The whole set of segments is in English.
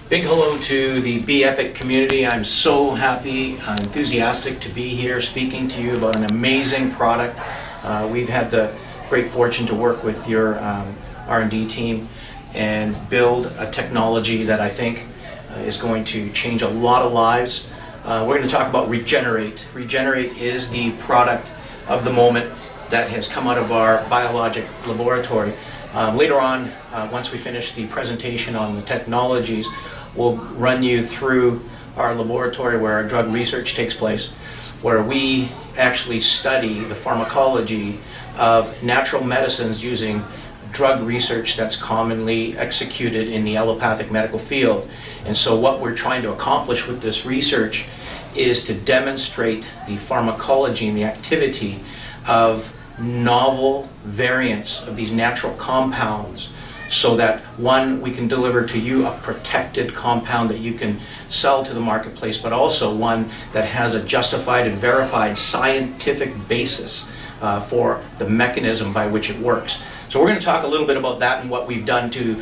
Big hello to the Be Epic community. I'm so happy, enthusiastic to be here speaking to you about an amazing product. We've had the great fortune to work with your R&D team and build a technology that I think is going to change a lot of lives. We're going to talk about REGENER8. REGENER8 is the product of the moment that has come out of our biologic laboratory. Later on, once we finish the presentation on the technologies, we'll run you through our laboratory where our drug research takes place, where we actually study the pharmacology of natural medicines using drug research that's commonly executed in the allopathic medical field. And so what we're trying to accomplish with this research is to demonstrate the pharmacology and the activity of novel variants of these natural compounds, so that one, we can deliver to you a protected compound that you can sell to the marketplace, but also one that has a justified and verified scientific basis for the mechanism by which it works. So we're going to talk a little bit about that and what we've done to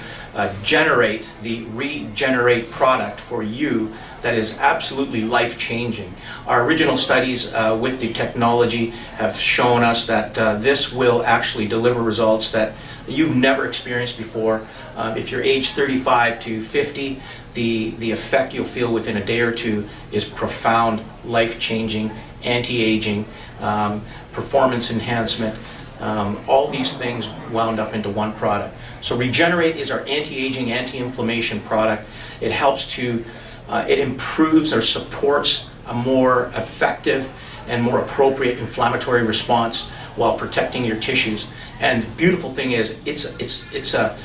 generate the REGENER8 product for you that is absolutely life-changing. Our original studies with the technology have shown us that this will actually deliver results that you've never experienced before. If you're age 35 to 50, the effect you'll feel within a day or two is profound, life-changing, anti-aging, performance enhancement. All these things wound up into one product. So REGENER8 is our anti-aging, anti-inflammation product. It helps to, it improves or supports a more effective and more appropriate inflammatory response while protecting your tissues. And the beautiful thing is, it's a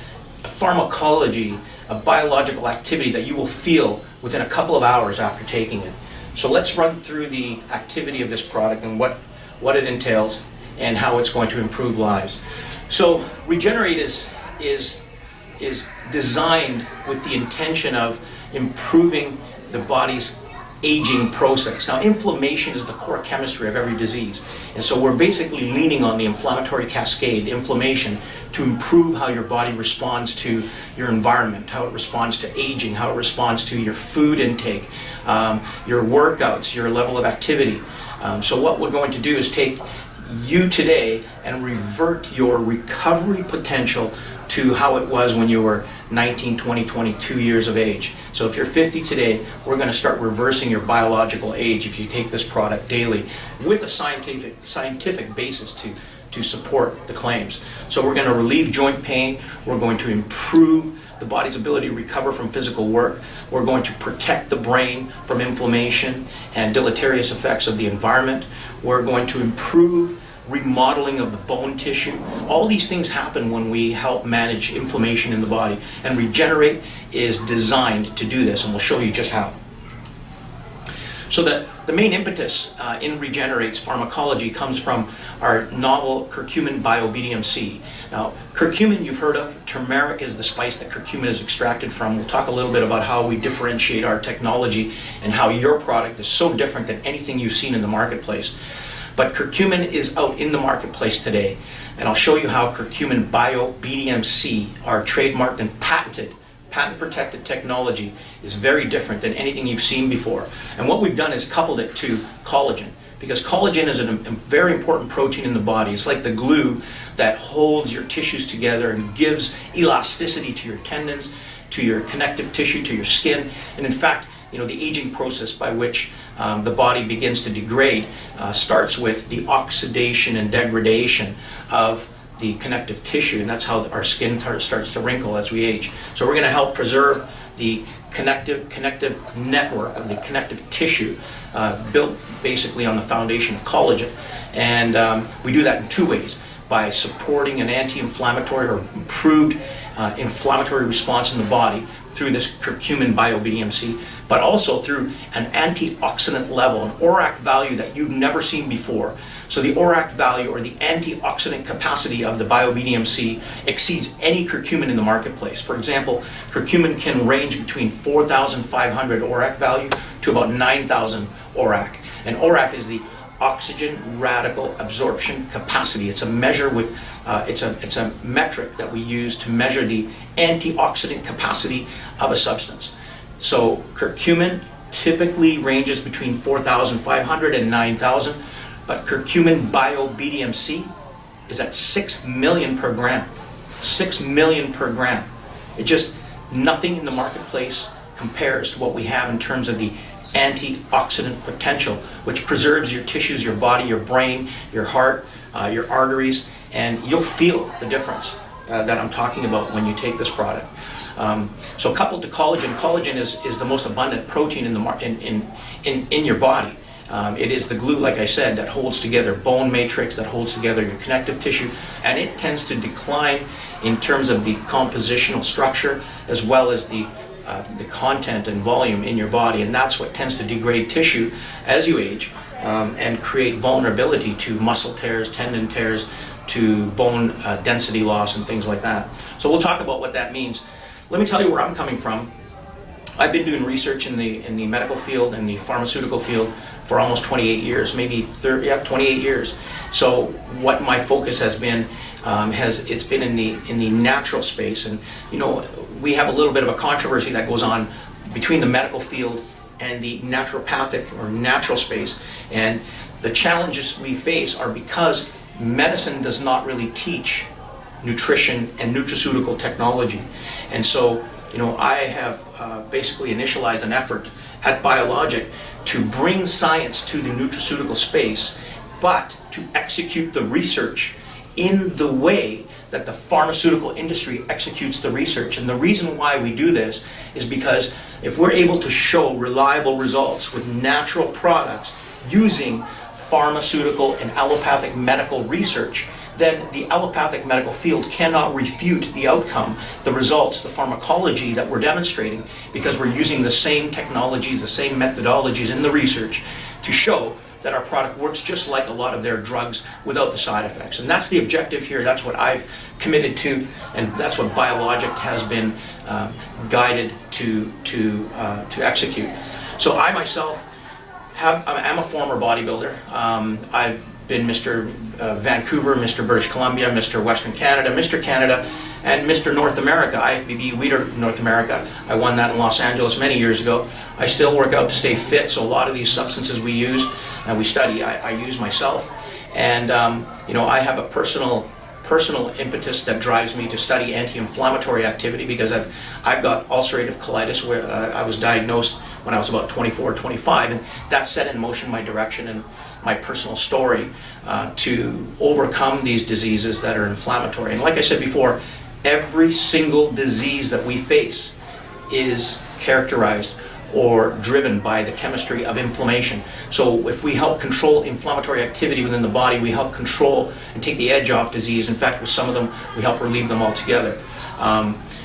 pharmacology, a biological activity that you will feel within a couple of hours after taking it. So let's run through the activity of this product and what it entails and how it's going to improve lives. So REGENER8 is designed with the intention of improving the body's aging process. Now, inflammation is the core chemistry of every disease, and so we're basically leaning on the inflammatory cascade, inflammation, to improve how your body responds to your environment, how it responds to aging, how it responds to your food intake, your workouts, your level of activity. So what we're going to do is take you today and revert your recovery potential to how it was when you were 19, 20, 22 years of age. So if you're 50 today, we're going to start reversing your biological age if you take this product daily with a scientific basis to support the claims. So we're going to relieve joint pain, we're going to improve the body's ability to recover from physical work, we're going to protect the brain from inflammation and deleterious effects of the environment, we're going to improve remodeling of the bone tissue. All these things happen when we help manage inflammation in the body, and REGENER8 is designed to do this, and we'll show you just how. So the main impetus in REGENER8's pharmacology comes from our novel curcumin bio-BDMC. Now, curcumin you've heard of. Turmeric is the spice that curcumin is extracted from. We'll talk a little bit about how we differentiate our technology and how your product is so different than anything you've seen in the marketplace. But curcumin is out in the marketplace today, and I'll show you how curcumin bio-BDMC, our trademarked and patent-protected technology, is very different than anything you've seen before. And what we've done is coupled it to collagen, because collagen is a very important protein in the body. It's like the glue that holds your tissues together and gives elasticity to your tendons, to your connective tissue, to your skin. And in fact, you know, the aging process by which the body begins to degrade starts with the oxidation and degradation of the connective tissue, and that's how our skin starts to wrinkle as we age. So we're going to help preserve the connective network of the connective tissue built basically on the foundation of collagen. And we do that in two ways: by supporting an anti-inflammatory or improved inflammatory response in the body through this curcumin bio-BDMC, but also through an antioxidant level, an ORAC value that you've never seen before. So the ORAC value, or the antioxidant capacity of the bio-BDMC, exceeds any curcumin in the marketplace. For example, curcumin can range between 4,500 ORAC value to about 9,000 ORAC. And ORAC is the oxygen radical absorption capacity. It's a measure with, it's a metric that we use to measure the antioxidant capacity of a substance. So curcumin typically ranges between 4,500 and 9,000, but curcumin bio-BDMC is at 6 million per gram. 6 million per gram. It just, nothing in the marketplace compares to what we have in terms of the antioxidant potential, which preserves your tissues, your body, your brain, your heart, your arteries, and you'll feel the difference that I'm talking about when you take this product. So coupled to collagen, collagen is the most abundant protein in your body. It is the glue, like I said, that holds together bone matrix, that holds together your connective tissue, and it tends to decline in terms of the compositional structure as well as the content and volume in your body, and that's what tends to degrade tissue as you age and create vulnerability to muscle tears, tendon tears, to bone density loss and things like that. So we'll talk about what that means. Let me tell you where I'm coming from. I've been doing research in the medical field and the pharmaceutical field for almost 28 years, maybe 28 years. So what my focus has been, it's been in the natural space, and you know, we have a little bit of a controversy that goes on between the medical field and the naturopathic or natural space, and the challenges we face are because medicine does not really teach nutrition and nutraceutical technology. And so, you know, I have basically initialized an effort at Biologic to bring science to the nutraceutical space, but to execute the research in the way that the pharmaceutical industry executes the research. And the reason why we do this is because if we're able to show reliable results with natural products using pharmaceutical and allopathic medical research, then the allopathic medical field cannot refute the outcome, the results, the pharmacology that we're demonstrating, because we're using the same technologies, the same methodologies in the research to show that our product works just like a lot of their drugs without the side effects. And that's the objective here. That's what I've committed to, and that's what Biologic has been guided to execute. So I myself I'm a former bodybuilder. I've been Mr. Vancouver, Mr. British Columbia, Mr. Western Canada, Mr. Canada, and Mr. North America, IFBB Leader North America. I won that in Los Angeles many years ago. I still work out to stay fit, so a lot of these substances we use and we study, I use myself. And you know, I have a personal impetus that drives me to study anti-inflammatory activity, because I've got ulcerative colitis, where I was diagnosed when I was about 24 or 25, and that set in motion my direction and my personal story to overcome these diseases that are inflammatory. And like I said before, every single disease that we face is characterized or driven by the chemistry of inflammation. So if we help control inflammatory activity within the body, we help control and take the edge off disease. In fact, with some of them, we help relieve them altogether.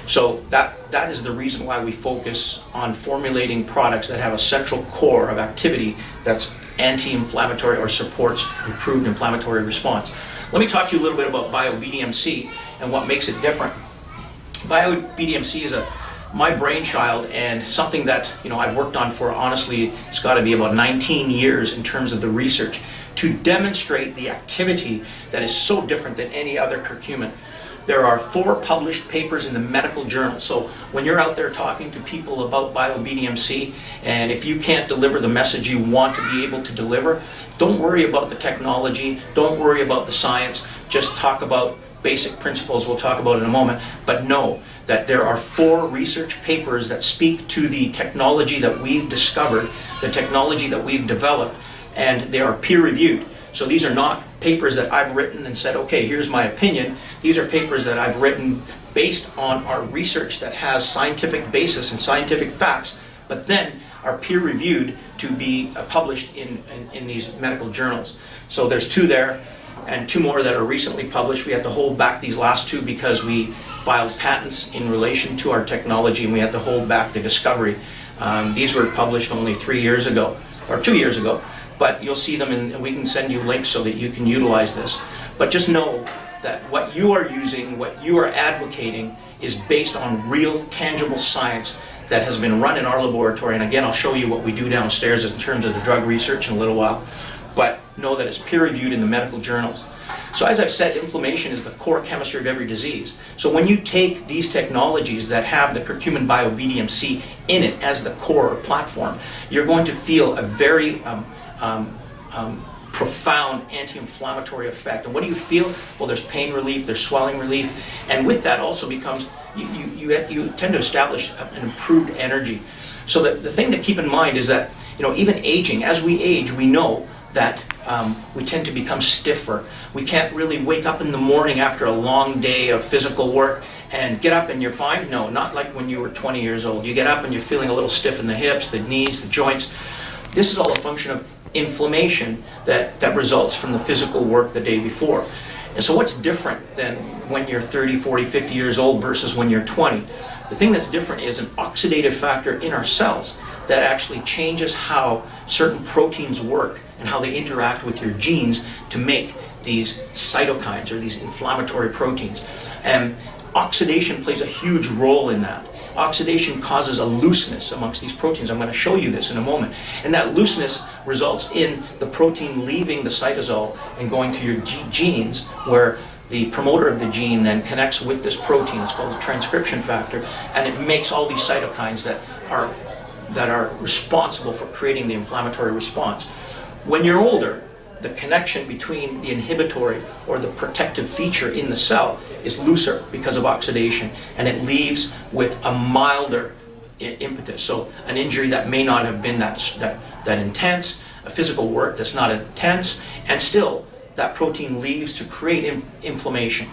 So that is the reason why we focus on formulating products that have a central core of activity that's anti-inflammatory or supports improved inflammatory response. Let me talk to you a little bit about bio-BDMC and what makes it different. Bio-BDMC is my brainchild, and something that, you know, I've worked on for, honestly, it's got to be about 19 years in terms of the research to demonstrate the activity that is so different than any other curcumin. There are 4 published papers in the medical journal. So when you're out there talking to people about bio-BDMC, and if you can't deliver the message you want to be able to deliver, don't worry about the technology, don't worry about the science, just talk about basic principles we'll talk about in a moment, but know that there are 4 research papers that speak to the technology that we've discovered, the technology that we've developed, and they are peer-reviewed. So these are not papers that I've written and said, okay, here's my opinion. These are papers that I've written based on our research that has scientific basis and scientific facts, but then are peer-reviewed to be published in these medical journals. So there's 2 there, and 2 more that are recently published. We had to hold back these last 2 because we filed patents in relation to our technology, and we had to hold back the discovery. These were published only 3 years ago, or 2 years ago, but you'll see them, and we can send you links so that you can utilize this. But just know that what you are using, what you are advocating, is based on real, tangible science that has been run in our laboratory. And again, I'll show you what we do downstairs in terms of the drug research in a little while. But know that it's peer-reviewed in the medical journals. So as I've said, inflammation is the core chemistry of every disease. So when you take these technologies that have the curcumin bio-BDMC in it as the core platform, you're going to feel a very profound anti-inflammatory effect. And what do you feel? Well, there's pain relief, there's swelling relief, and with that also becomes, you tend to establish an improved energy. So the thing to keep in mind is that, even aging, as we age, we know that we tend to become stiffer. We can't really wake up in the morning after a long day of physical work and get up and you're fine. No, not like when you were 20 years old. You get up and you're feeling a little stiff in the hips, the knees, the joints. This is all a function of inflammation that results from the physical work the day before. And so what's different than when you're 30, 40, 50 years old versus when you're 20? The thing that's different is an oxidative factor in our cells that actually changes how certain proteins work and how they interact with your genes to make these cytokines or these inflammatory proteins. And oxidation plays a huge role in that. Oxidation causes a looseness amongst these proteins. I'm going to show you this in a moment. And that looseness results in the protein leaving the cytosol and going to your genes, where the promoter of the gene then connects with this protein. It's called a transcription factor, and it makes all these cytokines that are responsible for creating the inflammatory response. When you're older, the connection between the inhibitory or the protective feature in the cell is looser because of oxidation, and it leaves with a milder impetus. So an injury that may not have been that intense, a physical work that's not intense, and still that protein leaves to create inflammation.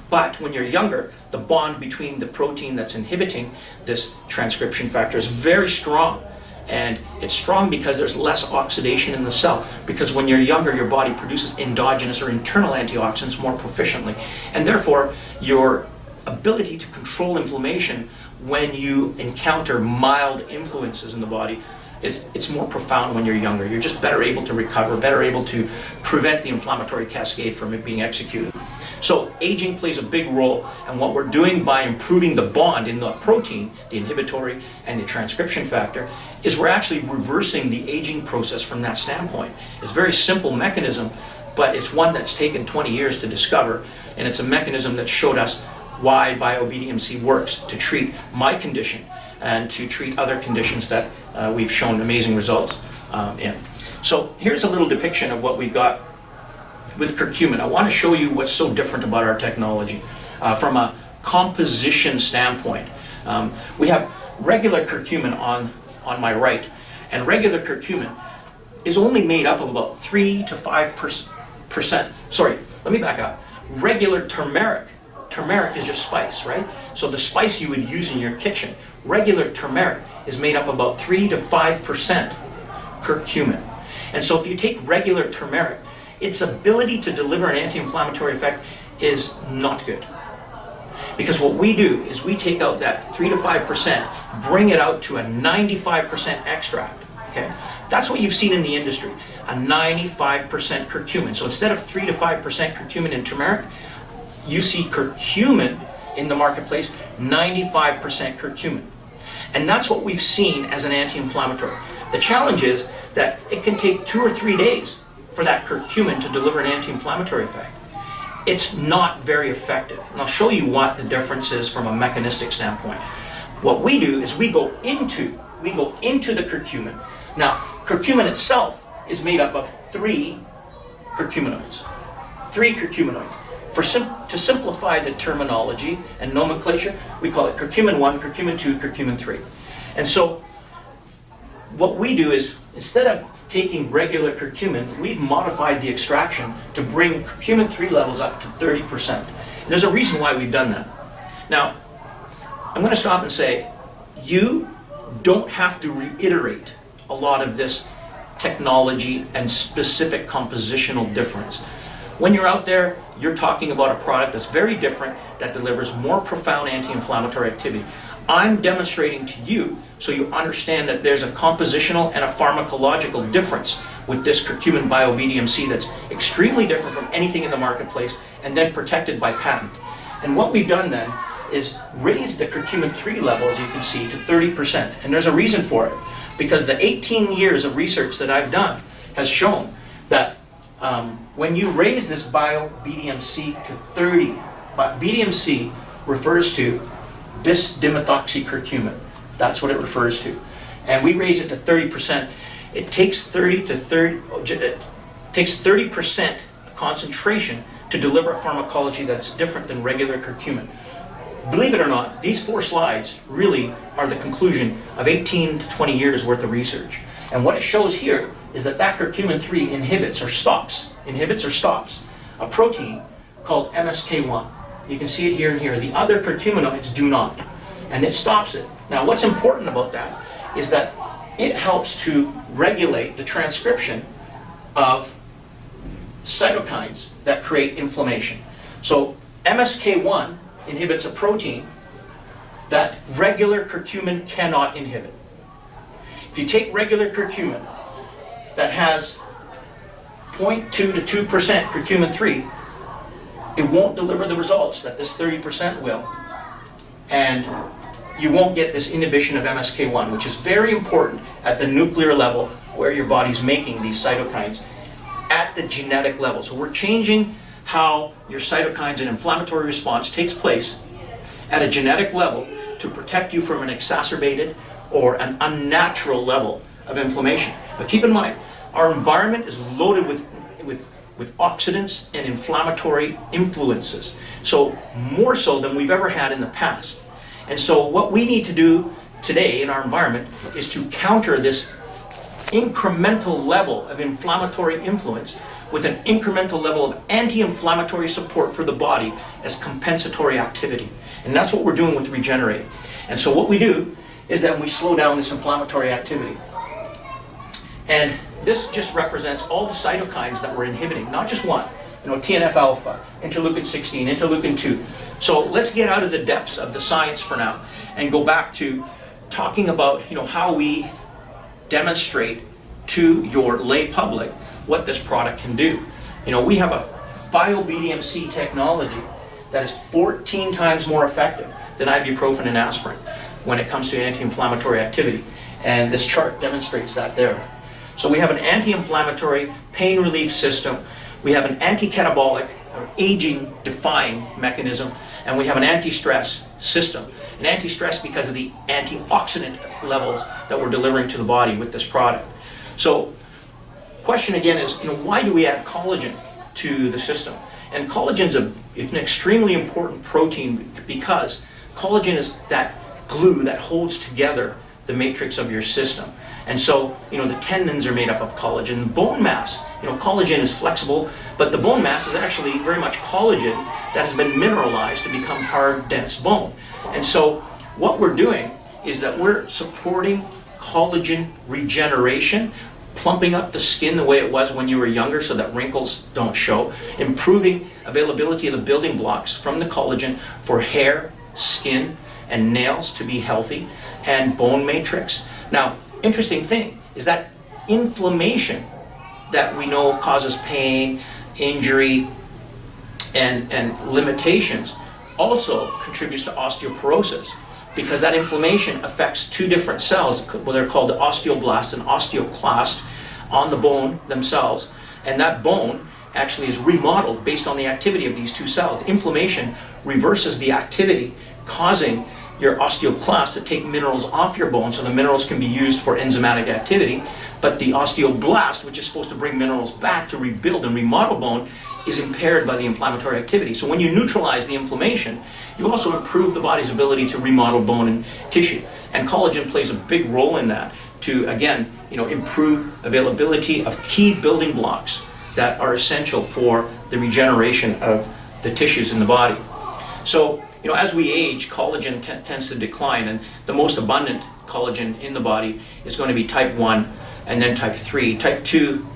But when you're younger, the bond between the protein that's inhibiting this transcription factor is very strong. And it's strong because there's less oxidation in the cell. Because when you're younger, your body produces endogenous or internal antioxidants more proficiently. And therefore, your ability to control inflammation when you encounter mild influences in the body, it's more profound when you're younger. You're just better able to recover, better able to prevent the inflammatory cascade from it being executed. So aging plays a big role, and what we're doing by improving the bond in the protein, the inhibitory and the transcription factor, is we're actually reversing the aging process from that standpoint. It's a very simple mechanism, but it's one that's taken 20 years to discover, and it's a mechanism that showed us why bio-BDMC works to treat my condition and to treat other conditions that we've shown amazing results in. So here's a little depiction of what we've got with curcumin. I want to show you what's so different about our technology from a composition standpoint. We have regular curcumin on my right, and regular curcumin is only made up of about 3 to 5%. Sorry, let me back up. Regular turmeric is your spice, right? So the spice you would use in your kitchen, regular turmeric is made up about 3 to 5% curcumin. And so if you take regular turmeric, its ability to deliver an anti-inflammatory effect is not good. Because what we do is we take out that 3 to 5%, bring it out to a 95% extract. Okay? That's what you've seen in the industry, a 95% curcumin. So instead of 3 to 5% curcumin in turmeric, you see curcumin in the marketplace, 95% curcumin. And that's what we've seen as an anti-inflammatory. The challenge is that it can take 2 or 3 days for that curcumin to deliver an anti-inflammatory effect. It's not very effective. And I'll show you what the difference is from a mechanistic standpoint. What we do is we go into the curcumin. Now, curcumin itself is made up of 3 curcuminoids. 3 curcuminoids. To simplify the terminology and nomenclature, we call it curcumin 1, curcumin 2, curcumin 3. And so what we do is, instead of taking regular curcumin, we've modified the extraction to bring curcumin 3 levels up to 30%. And there's a reason why we've done that. Now, I'm going to stop and say, you don't have to reiterate a lot of this technology and specific compositional difference. When you're out there, you're talking about a product that's very different, that delivers more profound anti-inflammatory activity. I'm demonstrating to you so you understand that there's a compositional and a pharmacological difference with this curcumin bio-BDMC that's extremely different from anything in the marketplace and then protected by patent. And what we've done then is raise the curcumin 3 level, as you can see, to 30%. And there's a reason for it, because the 18 years of research that I've done has shown that when you raise this bio-BDMC to 30, BDMC refers to bis-dimethoxy curcumin. That's what it refers to. And we raise it to 30%. It takes 30% concentration to deliver a pharmacology that's different than regular curcumin. Believe it or not, these 4 slides really are the conclusion of 18 to 20 years worth of research. And what it shows here is that curcumin 3 inhibits or stops a protein called MSK1. You can see it here and here. The other curcuminoids do not. And it stops it. Now what's important about that is that it helps to regulate the transcription of cytokines that create inflammation. So MSK1 inhibits a protein that regular curcumin cannot inhibit. If you take regular curcumin that has 0.2 to 2% curcumin 3, it won't deliver the results that this 30% will. And you won't get this inhibition of MSK1, which is very important at the nuclear level where your body's making these cytokines at the genetic level. So we're changing how your cytokines and inflammatory response takes place at a genetic level to protect you from an exacerbated or an unnatural level of inflammation. But keep in mind, our environment is loaded with oxidants and inflammatory influences. So more so than we've ever had in the past. And so what we need to do today in our environment is to counter this incremental level of inflammatory influence with an incremental level of anti-inflammatory support for the body as compensatory activity. And that's what we're doing with REGENER8. And so what we do is that we slow down this inflammatory activity. And this just represents all the cytokines that we're inhibiting, not just one. TNF-alpha, interleukin-16, interleukin-2. So let's get out of the depths of the science for now and go back to talking about how we demonstrate to your lay public what this product can do. We have a bio-BDMC technology that is 14 times more effective than ibuprofen and aspirin when it comes to anti-inflammatory activity. And this chart demonstrates that there. So we have an anti-inflammatory pain relief system, we have an anti-catabolic or aging-defying mechanism, and we have an anti-stress system. An anti-stress because of the antioxidant levels that we're delivering to the body with this product. So question again is, why do we add collagen to the system? And collagen's an extremely important protein because collagen is that glue that holds together the matrix of your system. And so, the tendons are made up of collagen. Bone mass, collagen is flexible, but the bone mass is actually very much collagen that has been mineralized to become hard, dense bone. And so what we're doing is that we're supporting collagen regeneration, plumping up the skin the way it was when you were younger so that wrinkles don't show, improving availability of the building blocks from the collagen for hair, skin, and nails to be healthy, and bone matrix. Now, interesting thing is that inflammation that we know causes pain, injury, and limitations also contributes to osteoporosis because that inflammation affects 2 different cells. They're called the osteoblast and osteoclast on the bone themselves, and that bone actually is remodeled based on the activity of these 2 cells. Inflammation reverses the activity, causing your osteoclast to take minerals off your bone so the minerals can be used for enzymatic activity, but the osteoblast, which is supposed to bring minerals back to rebuild and remodel bone, is impaired by the inflammatory activity. So when you neutralize the inflammation, you also improve the body's ability to remodel bone and tissue. And collagen plays a big role in that to, again, improve availability of key building blocks that are essential for the regeneration of the tissues in the body. So, as we age, collagen tends to decline, and the most abundant collagen in the body is going to be type 1 and then type 3. Type 2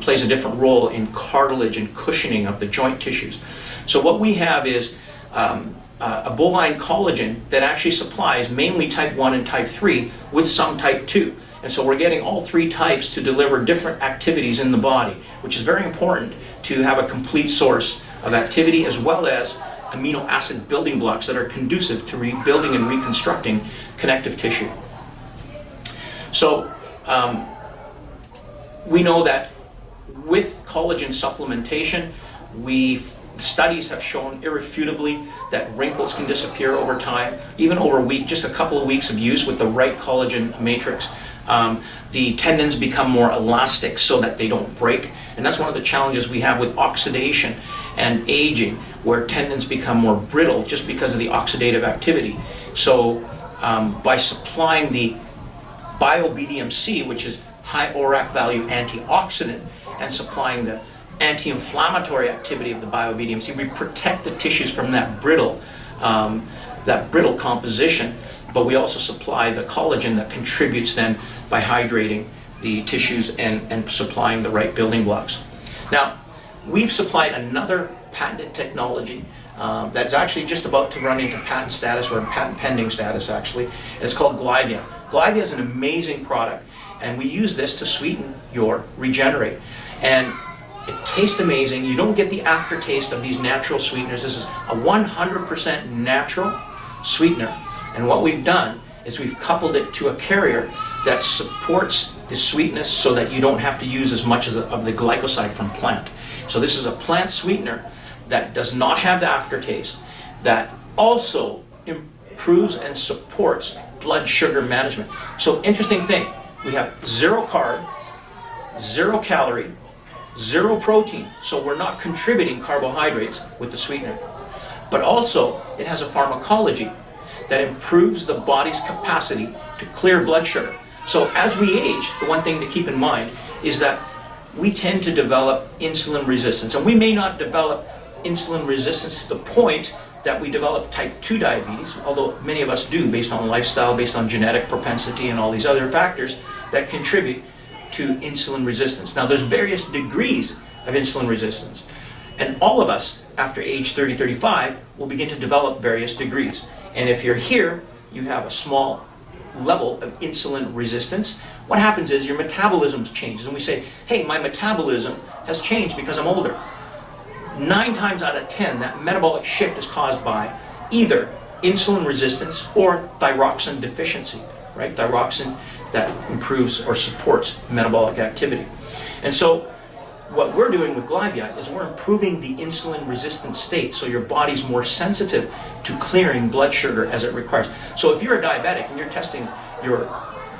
plays a different role in cartilage and cushioning of the joint tissues. So what we have is a bovine collagen that actually supplies mainly type 1 and type 3 with some type 2. And so we're getting all 3 types to deliver different activities in the body, which is very important to have a complete source of activity as well as amino acid building blocks that are conducive to rebuilding and reconstructing connective tissue. So we know that with collagen supplementation, studies have shown irrefutably that wrinkles can disappear over time, even over a week, just a couple of weeks of use with the right collagen matrix. The tendons become more elastic so that they don't break, and that's one of the challenges we have with oxidation and aging, where tendons become more brittle just because of the oxidative activity. So by supplying the bio-BDMC, which is high ORAC value antioxidant, and supplying the anti-inflammatory activity of the bio-BDMC, we protect the tissues from that brittle composition, but we also supply the collagen that contributes then by hydrating the tissues and supplying the right building blocks. Now, we've supplied another patented technology that's actually just about to run into patent status, or patent pending status actually, and it's called Glyvia. Glyvia is an amazing product, and we use this to sweeten your Regenerate. And it tastes amazing. You don't get the aftertaste of these natural sweeteners. This is a 100% natural sweetener. And what we've done is we've coupled it to a carrier that supports the sweetness so that you don't have to use as much of the glycoside from plant. So this is a plant sweetener that does not have the aftertaste, that also improves and supports blood sugar management. So interesting thing, we have 0 carb, 0 calorie, 0 protein, so we're not contributing carbohydrates with the sweetener. But also, it has a pharmacology that improves the body's capacity to clear blood sugar. So as we age, the one thing to keep in mind is that we tend to develop insulin resistance. And we may not develop insulin resistance to the point that we develop type 2 diabetes, although many of us do, based on lifestyle, based on genetic propensity, and all these other factors that contribute to insulin resistance. Now, there's various degrees of insulin resistance, and all of us, after age 30, 35, will begin to develop various degrees. And if you're here, you have a small level of insulin resistance. What happens is your metabolism changes, and we say, hey, my metabolism has changed because I'm older. 9 times out of 10, that metabolic shift is caused by either insulin resistance or thyroxine deficiency, right? Thyroxine that improves or supports metabolic activity. And so what we're doing with Glyvia is we're improving the insulin resistant state, so your body's more sensitive to clearing blood sugar as it requires. So if you're a diabetic and you're testing your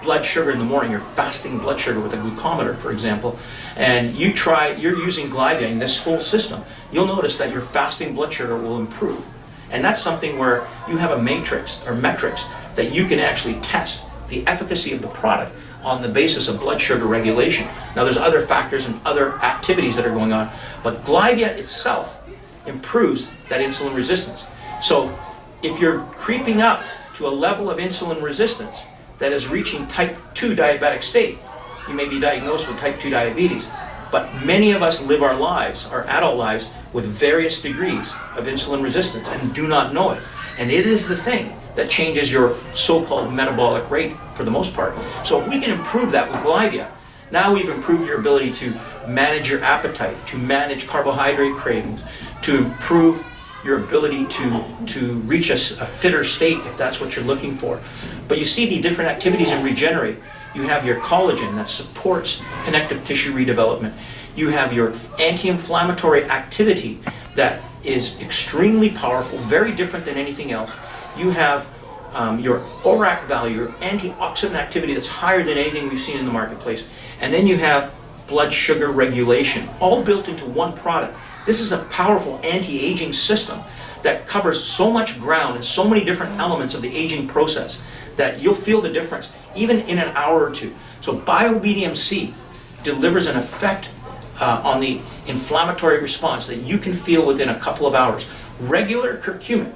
blood sugar in the morning, you're fasting blood sugar with a glucometer, for example, and you're using Glyvia in this whole system, you'll notice that your fasting blood sugar will improve. And that's something where you have a matrix or metrics that you can actually test the efficacy of the product on the basis of blood sugar regulation. Now, there's other factors and other activities that are going on, but Glyvia itself improves that insulin resistance. So if you're creeping up to a level of insulin resistance that is reaching type 2 diabetic state, you may be diagnosed with type 2 diabetes. But many of us live our lives, our adult lives, with various degrees of insulin resistance and do not know it. And it is the thing that changes your so-called metabolic rate for the most part. So if we can improve that with Glyvia, now we've improved your ability to manage your appetite, to manage carbohydrate cravings, to improve your ability to reach a fitter state if that's what you're looking for. But you see the different activities in Regenerate. You have your collagen that supports connective tissue redevelopment. You have your anti-inflammatory activity that is extremely powerful, very different than anything else. You have your ORAC value, your antioxidant activity that's higher than anything we've seen in the marketplace. And then you have blood sugar regulation, all built into one product. This is a powerful anti-aging system that covers so much ground and so many different elements of the aging process that you'll feel the difference even in an hour or two. So bio-BDMC delivers an effect on the inflammatory response that you can feel within a couple of hours. Regular curcumin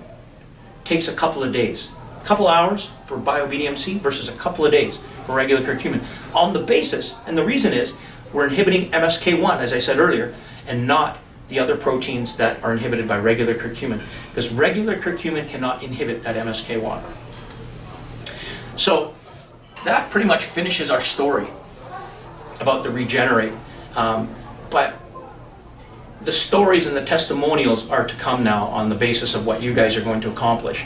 takes a couple of days. A couple hours for bio-BDMC versus a couple of days for regular curcumin. On the basis, and the reason is, we're inhibiting MSK1, as I said earlier, and not the other proteins that are inhibited by regular curcumin, because regular curcumin cannot inhibit that MSK1. So that pretty much finishes our story about the Regenerate. But the stories and the testimonials are to come now on the basis of what you guys are going to accomplish.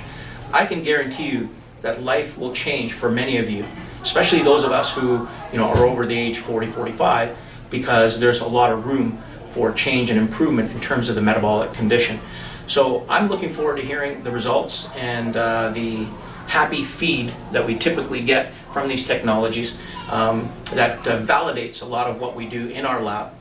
I can guarantee you that life will change for many of you, especially those of us who are over the age 40, 45. because there's a lot of room for change and improvement in terms of the metabolic condition. So I'm looking forward to hearing the results and the happy feed that we typically get from these technologies that validates a lot of what we do in our lab.